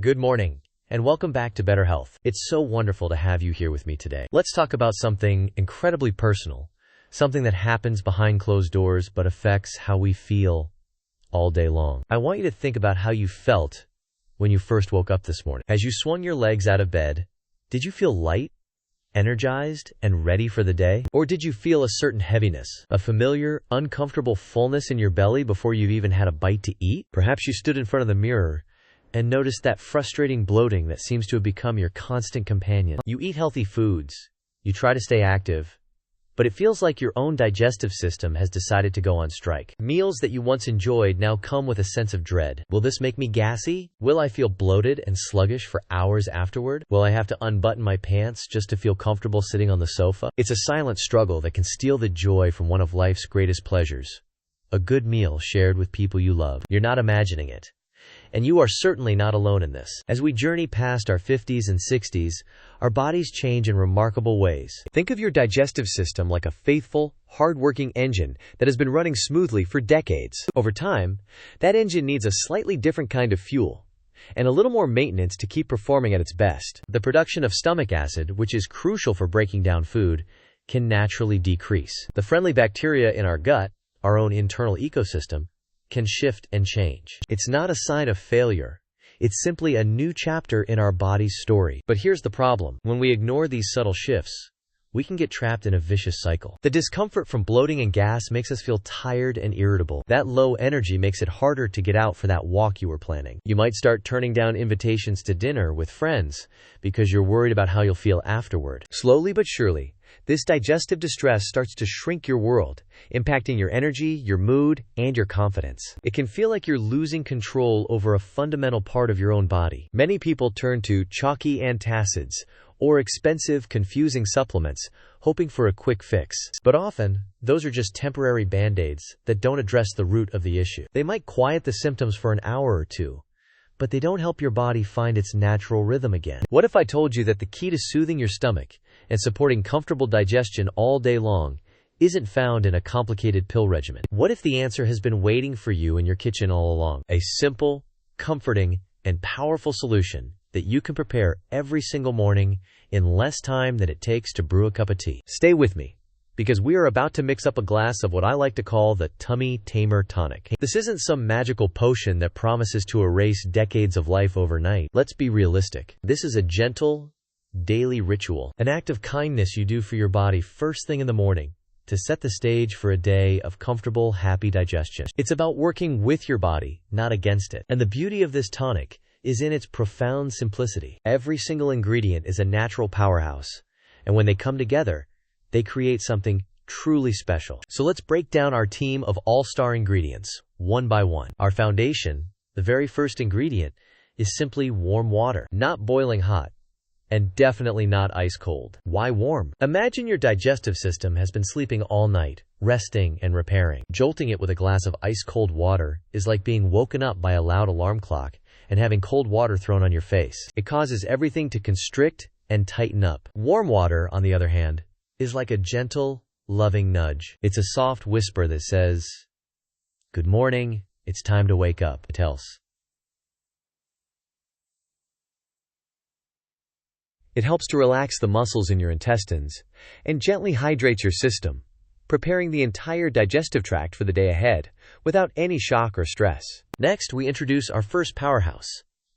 Good morning, and welcome back to Better Health. It's so wonderful to have you here with me today. Let's talk about something incredibly personal, something that happens behind closed doors but affects how we feel all day long. I want you to think about how you felt when you first woke up this morning. As you swung your legs out of bed, did you feel light, energized, and ready for the day? Or did you feel a certain heaviness, a familiar, uncomfortable fullness in your belly before you've even had a bite to eat? Perhaps you stood in front of the mirror and notice that frustrating bloating that seems to have become your constant companion. You eat healthy foods, you try to stay active, but it feels like your own digestive system has decided to go on strike. Meals that you once enjoyed now come with a sense of dread. Will this make me gassy? Will I feel bloated and sluggish for hours afterward? Will I have to unbutton my pants just to feel comfortable sitting on the sofa? It's a silent struggle that can steal the joy from one of life's greatest pleasures, a good meal shared with people you love. You're not imagining it. And you are certainly not alone in this. As we journey past our 50s and 60s, our bodies change in remarkable ways. Think of your digestive system like a faithful, hard-working engine that has been running smoothly for decades. Over time, that engine needs a slightly different kind of fuel and a little more maintenance to keep performing at its best. The production of stomach acid, which is crucial for breaking down food, can naturally decrease. The friendly bacteria in our gut, our own internal ecosystem, can shift and change. It's not a sign of failure. It's simply a new chapter in our body's story. But here's the problem. When we ignore these subtle shifts, we can get trapped in a vicious cycle. The discomfort from bloating and gas makes us feel tired and irritable. That low energy makes it harder to get out for that walk you were planning. You might start turning down invitations to dinner with friends because you're worried about how you'll feel afterward. Slowly but surely, this digestive distress starts to shrink your world, impacting your energy, your mood, and your confidence. It can feel like you're losing control over a fundamental part of your own body. Many people turn to chalky antacids or expensive, confusing supplements, hoping for a quick fix. But often, those are just temporary band-aids that don't address the root of the issue. They might quiet the symptoms for an hour or two, but they don't help your body find its natural rhythm again. What if I told you that the key to soothing your stomach and supporting comfortable digestion all day long isn't found in a complicated pill regimen? What if the answer has been waiting for you in your kitchen all along? A simple, comforting, and powerful solution that you can prepare every single morning in less time than it takes to brew a cup of tea. Stay with me, because we are about to mix up a glass of what I like to call the Tummy Tamer Tonic. This isn't some magical potion that promises to erase decades of life overnight. Let's be realistic. This is a gentle, daily ritual, an act of kindness you do for your body first thing in the morning to set the stage for a day of comfortable, happy digestion. It's about working with your body, not against it. And the beauty of this tonic is in its profound simplicity. Every single ingredient is a natural powerhouse, and when they come together, they create something truly special. So let's break down our team of all-star ingredients, one by one. Our foundation, the very first ingredient, is simply warm water. Not boiling hot, and definitely not ice cold. Why warm? Imagine your digestive system has been sleeping all night, resting and repairing. Jolting it with a glass of ice-cold water is like being woken up by a loud alarm clock and having cold water thrown on your face. It causes everything to constrict and tighten up. Warm water, on the other hand, is like a gentle, loving nudge. It's a soft whisper that says, "Good morning, it's time to wake up." It helps. It helps to relax the muscles in your intestines and gently hydrates your system, preparing the entire digestive tract for the day ahead without any shock or stress. Next, we introduce our first powerhouse,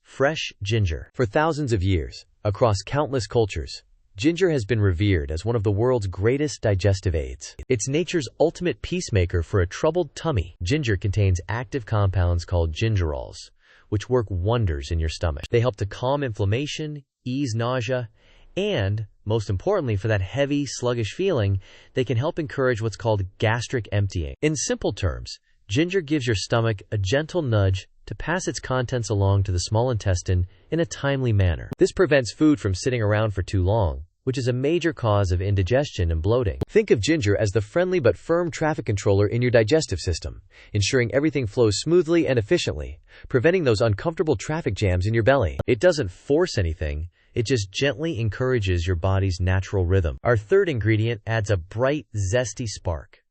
fresh ginger. For thousands of years, across countless cultures, ginger has been revered as one of the world's greatest digestive aids. It's nature's ultimate peacemaker for a troubled tummy. Ginger contains active compounds called gingerols, which work wonders in your stomach. They help to calm inflammation, ease nausea, and, most importantly, for that heavy, sluggish feeling, they can help encourage what's called gastric emptying. In simple terms, ginger gives your stomach a gentle nudge to pass its contents along to the small intestine in a timely manner. This prevents food from sitting around for too long, which is a major cause of indigestion and bloating. Think of ginger as the friendly but firm traffic controller in your digestive system, ensuring everything flows smoothly and efficiently, preventing those uncomfortable traffic jams in your belly. It doesn't force anything. It just gently encourages your body's natural rhythm. Our third ingredient adds a bright, zesty spark: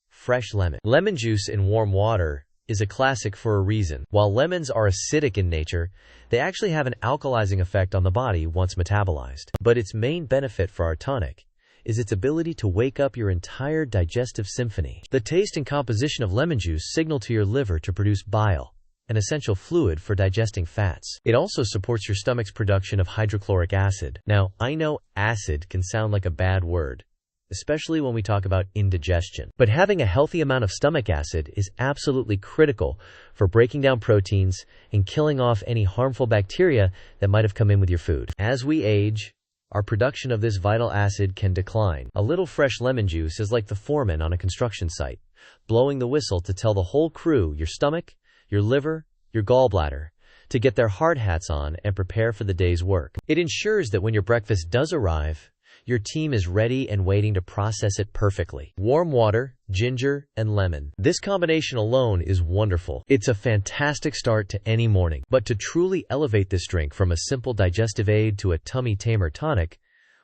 fresh lemon. Lemon juice in warm water is a classic for a reason. While lemons are acidic in nature, they actually have an alkalizing effect on the body once metabolized. But its main benefit for our tonic is its ability to wake up your entire digestive symphony. The taste and composition of lemon juice signal to your liver to produce bile, an essential fluid for digesting fats. It also supports your stomach's production of hydrochloric acid. Now, I know acid can sound like a bad word, especially when we talk about indigestion. But having a healthy amount of stomach acid is absolutely critical for breaking down proteins and killing off any harmful bacteria that might have come in with your food. As we age, our production of this vital acid can decline. A little fresh lemon juice is like the foreman on a construction site, blowing the whistle to tell the whole crew, your stomach, your liver, your gallbladder, to get their hard hats on and prepare for the day's work. It ensures that when your breakfast does arrive, your team is ready and waiting to process it perfectly. Warm water, ginger, and lemon. This combination alone is wonderful. It's a fantastic start to any morning. But to truly elevate this drink from a simple digestive aid to a tummy tamer tonic,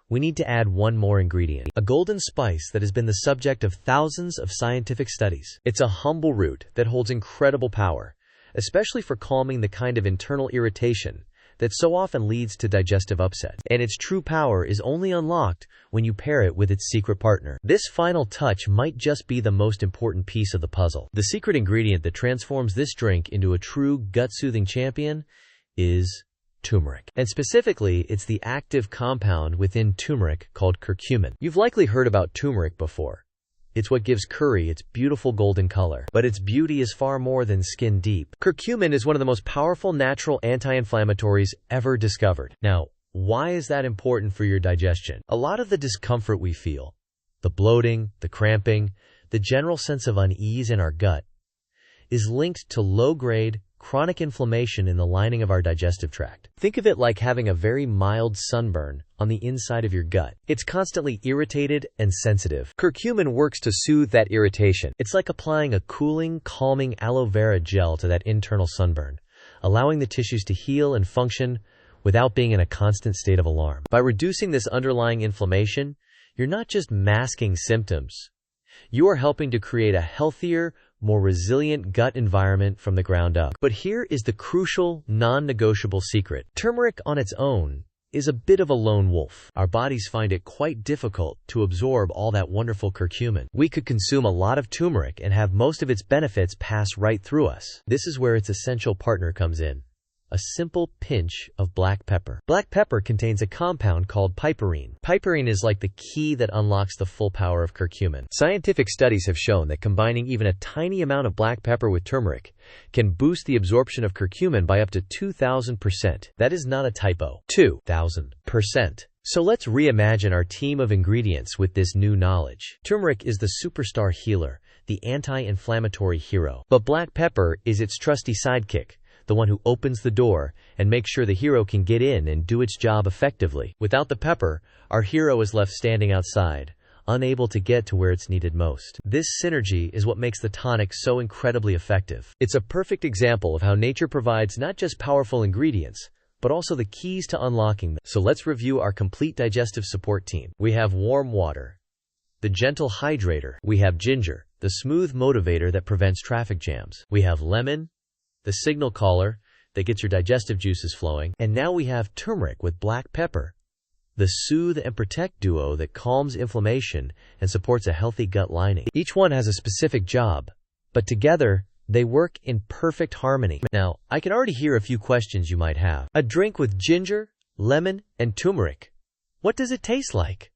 we need to add one more ingredient, a golden spice that has been the subject of thousands of scientific studies. It's a humble root that holds incredible power, especially for calming the kind of internal irritation that so often leads to digestive upset. And its true power is only unlocked when you pair it with its secret partner. This final touch might just be the most important piece of the puzzle. The secret ingredient that transforms this drink into a true gut-soothing champion is turmeric. And specifically, it's the active compound within turmeric called curcumin. You've likely heard about turmeric before. It's what gives curry its beautiful golden color. But its beauty is far more than skin deep. Curcumin is one of the most powerful natural anti-inflammatories ever discovered. Now, why is that important for your digestion? A lot of the discomfort we feel, the bloating, the cramping, the general sense of unease in our gut, is linked to low-grade, chronic inflammation in the lining of our digestive tract. Think of it like having a very mild sunburn on the inside of your gut. It's constantly irritated and sensitive. Curcumin works to soothe that irritation. It's like applying a cooling, calming aloe vera gel to that internal sunburn, allowing the tissues to heal and function without being in a constant state of alarm. By reducing this underlying inflammation, you're not just masking symptoms. You are helping to create a healthier, more resilient gut environment from the ground up. But here is the crucial, non-negotiable secret. Turmeric on its own is a bit of a lone wolf. Our bodies find it quite difficult to absorb all that wonderful curcumin. We could consume a lot of turmeric and have most of its benefits pass right through us. This is where its essential partner comes in. A simple pinch of black pepper. Black pepper contains a compound called piperine. Piperine is like the key that unlocks the full power of curcumin. Scientific studies have shown that combining even a tiny amount of black pepper with turmeric can boost the absorption of curcumin by up to 2,000%. That is not a typo. 2,000%. So let's reimagine our team of ingredients with this new knowledge. Turmeric is the superstar healer, the anti-inflammatory hero. But black pepper is its trusty sidekick, the one who opens the door and makes sure the hero can get in and do its job effectively. Without the pepper, our hero is left standing outside, unable to get to where it's needed most. This synergy is what makes the tonic so incredibly effective. It's a perfect example of how nature provides not just powerful ingredients, but also the keys to unlocking them. So let's review our complete digestive support team. We have warm water, the gentle hydrator. We have ginger, the smooth motivator that prevents traffic jams. We have lemon, the signal caller that gets your digestive juices flowing. And now we have turmeric with black pepper, the soothe and protect duo that calms inflammation and supports a healthy gut lining. Each one has a specific job, but together they work in perfect harmony. Now, I can already hear a few questions you might have. A drink with ginger, lemon, and turmeric. What does it taste like?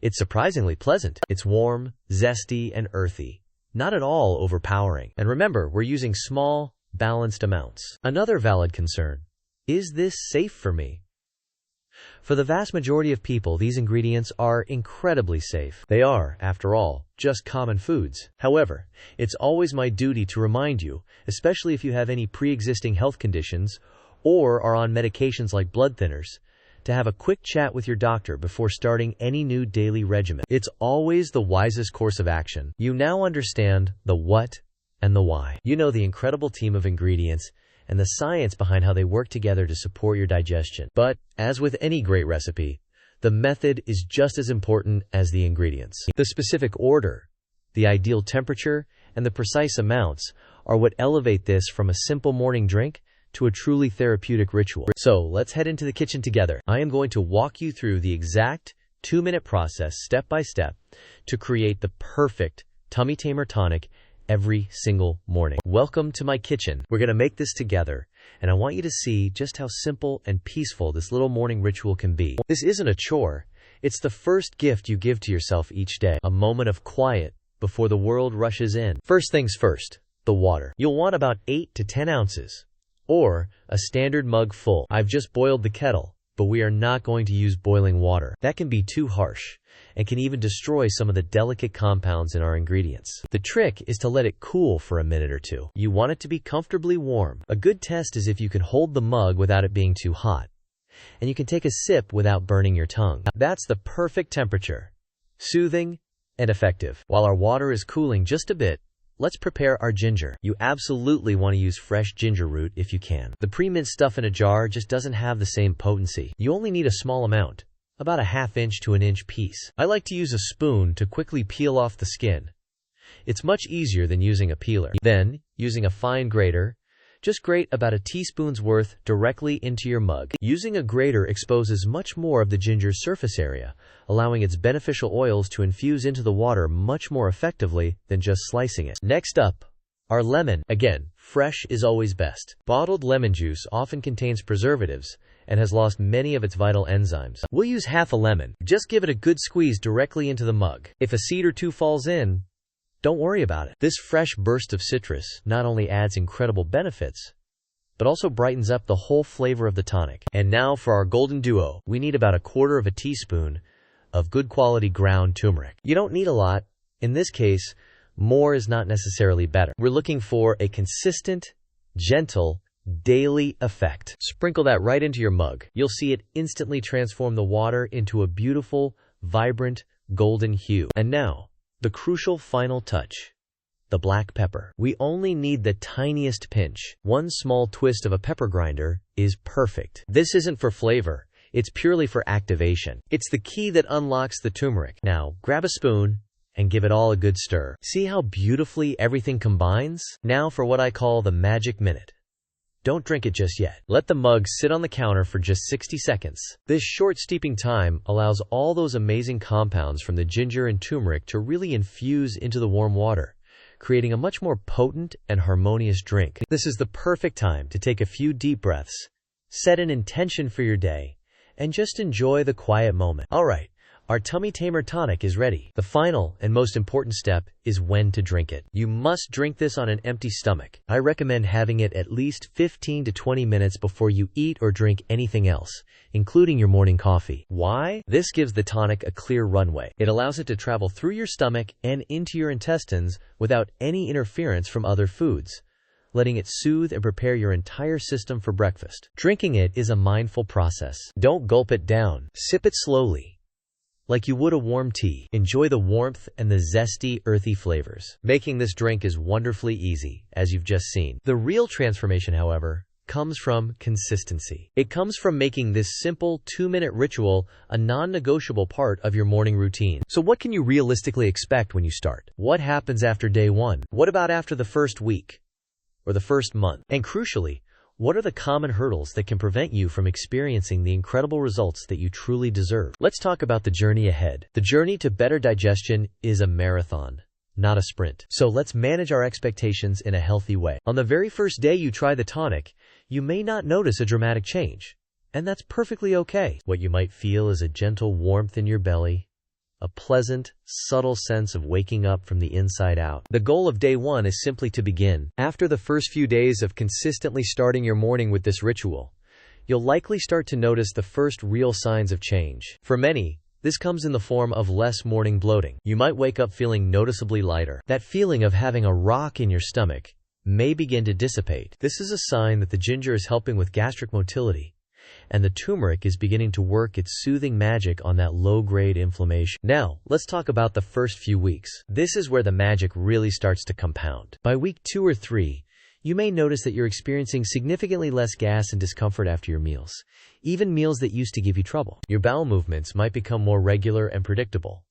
It's surprisingly pleasant. It's warm, zesty, and earthy, not at all overpowering. And remember, we're using small, balanced amounts. Another valid concern: is this safe for me? For the vast majority of people, these ingredients are incredibly safe. They are, after all, just common foods. However, it's always my duty to remind you, especially if you have any pre-existing health conditions or are on medications like blood thinners, to have a quick chat with your doctor before starting any new daily regimen. It's always the wisest course of action. You now understand the what and the why. You know the incredible team of ingredients and the science behind how they work together to support your digestion. But, as with any great recipe, the method is just as important as the ingredients. The specific order, the ideal temperature, and the precise amounts are what elevate this from a simple morning drink to a truly therapeutic ritual. So let's head into the kitchen together. I am going to walk you through the exact 2-minute process, step by step, to create the perfect tummy tamer tonic every single morning. Welcome to my kitchen. We're going to make this together, and I want you to see just how simple and peaceful this little morning ritual can be. This isn't a chore. It's the first gift you give to yourself each day, a moment of quiet before the world rushes in. First things first, the water. You'll want about 8 to 10 ounces, or a standard mug full. I've just boiled the kettle, but we are not going to use boiling water. That can be too harsh and can even destroy some of the delicate compounds in our ingredients. The trick is to let it cool for a minute or two. You want it to be comfortably warm. A good test is if you can hold the mug without it being too hot, and you can take a sip without burning your tongue. That's the perfect temperature, soothing and effective. While our water is cooling just a bit, let's prepare our ginger. You absolutely want to use fresh ginger root if you can. The pre-minced stuff in a jar just doesn't have the same potency. You only need a small amount, about a ½ inch to an inch piece. I like to use a spoon to quickly peel off the skin. It's much easier than using a peeler. Then, using a fine grater, just grate about a teaspoon's worth directly into your mug. Using a grater exposes much more of the ginger's surface area, allowing its beneficial oils to infuse into the water much more effectively than just slicing it. Next up, our lemon. Again, fresh is always best. Bottled lemon juice often contains preservatives and has lost many of its vital enzymes. We'll use half a lemon. Just give it a good squeeze directly into the mug. If a seed or two falls in, don't worry about it. This fresh burst of citrus not only adds incredible benefits, but also brightens up the whole flavor of the tonic. And now for our golden duo. We need about 1/4 teaspoon of good quality ground turmeric. You don't need a lot. In this case, more is not necessarily better. We're looking for a consistent, gentle, daily effect. Sprinkle that right into your mug. You'll see it instantly transform the water into a beautiful, vibrant, golden hue. And now, the crucial final touch, the black pepper. We only need the tiniest pinch. One small twist of a pepper grinder is perfect. This isn't for flavor. It's purely for activation. It's the key that unlocks the turmeric. Now, grab a spoon and give it all a good stir. See how beautifully everything combines? Now for what I call the magic minute. Don't drink it just yet. Let the mug sit on the counter for just 60 seconds. This short steeping time allows all those amazing compounds from the ginger and turmeric to really infuse into the warm water, creating a much more potent and harmonious drink. This is the perfect time to take a few deep breaths, set an intention for your day, and just enjoy the quiet moment. All right. Our tummy tamer tonic is ready. The final and most important step is when to drink it. You must drink this on an empty stomach. I recommend having it at least 15 to 20 minutes before you eat or drink anything else, including your morning coffee. Why? This gives the tonic a clear runway. It allows it to travel through your stomach and into your intestines without any interference from other foods, letting it soothe and prepare your entire system for breakfast. Drinking it is a mindful process. Don't gulp it down. Sip it slowly, like you would a warm tea. Enjoy the warmth and the zesty, earthy flavors. Making this drink is wonderfully easy, as you've just seen. The real transformation, however, comes from consistency. It comes from making this simple 2-minute ritual a non-negotiable part of your morning routine. So what can you realistically expect when you start? What happens after day 1? What about after the first week or the first month? And crucially, what are the common hurdles that can prevent you from experiencing the incredible results that you truly deserve? Let's talk about the journey ahead. The journey to better digestion is a marathon, not a sprint. So let's manage our expectations in a healthy way. On the very first day you try the tonic, you may not notice a dramatic change, and that's perfectly okay. What you might feel is a gentle warmth in your belly, a pleasant, subtle sense of waking up from the inside out. The goal of day 1 is simply to begin. After the first few days of consistently starting your morning with this ritual, you'll likely start to notice the first real signs of change. For many, this comes in the form of less morning bloating. You might wake up feeling noticeably lighter. That feeling of having a rock in your stomach may begin to dissipate. This is a sign that the ginger is helping with gastric motility, and the turmeric is beginning to work its soothing magic on that low-grade inflammation. Now, let's talk about the first few weeks. This is where the magic really starts to compound. By week 2 or 3, you may notice that you're experiencing significantly less gas and discomfort after your meals, even meals that used to give you trouble. Your bowel movements might become more regular and predictable,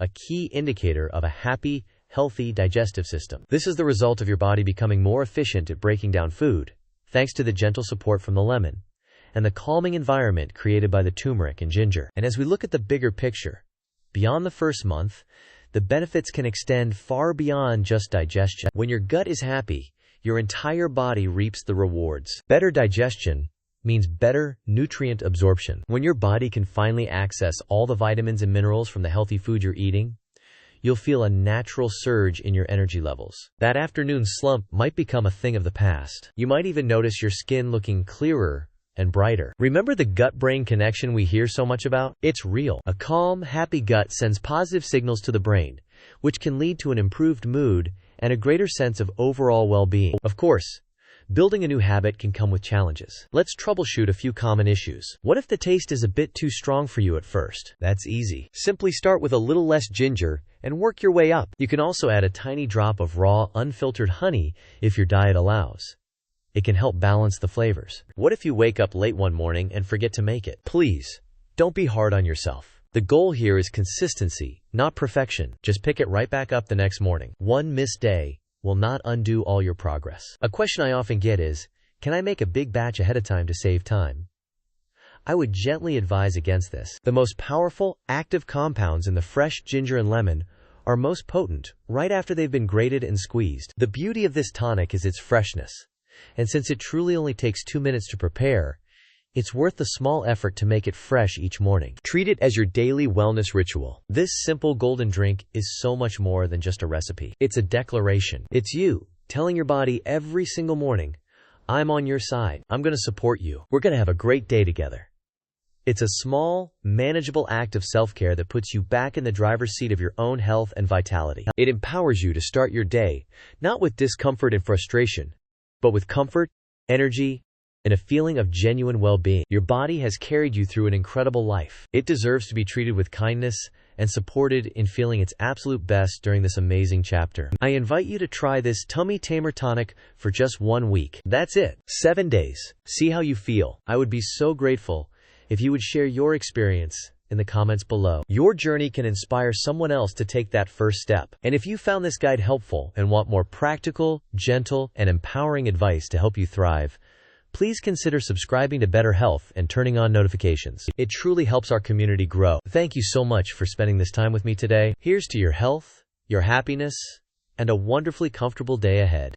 a key indicator of a happy, healthy digestive system. This is the result of your body becoming more efficient at breaking down food, thanks to the gentle support from the lemon and the calming environment created by the turmeric and ginger. And as we look at the bigger picture, beyond the first month, the benefits can extend far beyond just digestion. When your gut is happy, your entire body reaps the rewards. Better digestion means better nutrient absorption. When your body can finally access all the vitamins and minerals from the healthy food you're eating, you'll feel a natural surge in your energy levels. That afternoon slump might become a thing of the past. You might even notice your skin looking clearer and brighter. Remember the gut-brain connection we hear so much about? It's real. A calm, happy gut sends positive signals to the brain, which can lead to an improved mood and a greater sense of overall well-being. Of course, building a new habit can come with challenges. Let's troubleshoot a few common issues. What if the taste is a bit too strong for you at first? That's easy. Simply start with a little less ginger and work your way up. You can also add a tiny drop of raw, unfiltered honey if your diet allows. It can help balance the flavors. What if you wake up late one morning and forget to make it? Please, don't be hard on yourself. The goal here is consistency, not perfection. Just pick it right back up the next morning. One missed day will not undo all your progress. A question I often get is, can I make a big batch ahead of time to save time? I would gently advise against this. The most powerful, active compounds in the fresh ginger and lemon are most potent right after they've been grated and squeezed. The beauty of this tonic is its freshness. And since it truly only takes 2 minutes to prepare, it's worth the small effort to make it fresh each morning. Treat it as your daily wellness ritual. This simple golden drink is so much more than just a recipe. It's a declaration. It's you telling your body every single morning, I'm on your side. I'm going to support you. We're going to have a great day together. It's a small, manageable act of self-care that puts you back in the driver's seat of your own health and vitality. It empowers you to start your day, not with discomfort and frustration, but with comfort, energy, and a feeling of genuine well-being. Your body has carried you through an incredible life. It deserves to be treated with kindness and supported in feeling its absolute best during this amazing chapter. I invite you to try this Tummy Tamer tonic for just 1 week. That's it. 7 days. See how you feel. I would be so grateful if you would share your experience in the comments below. Your journey can inspire someone else to take that first step. And if you found this guide helpful and want more practical, gentle, and empowering advice to help you thrive, please consider subscribing to Better Health and turning on notifications. It truly helps our community grow. Thank you so much for spending this time with me today. Here's to your health, your happiness, and a wonderfully comfortable day ahead.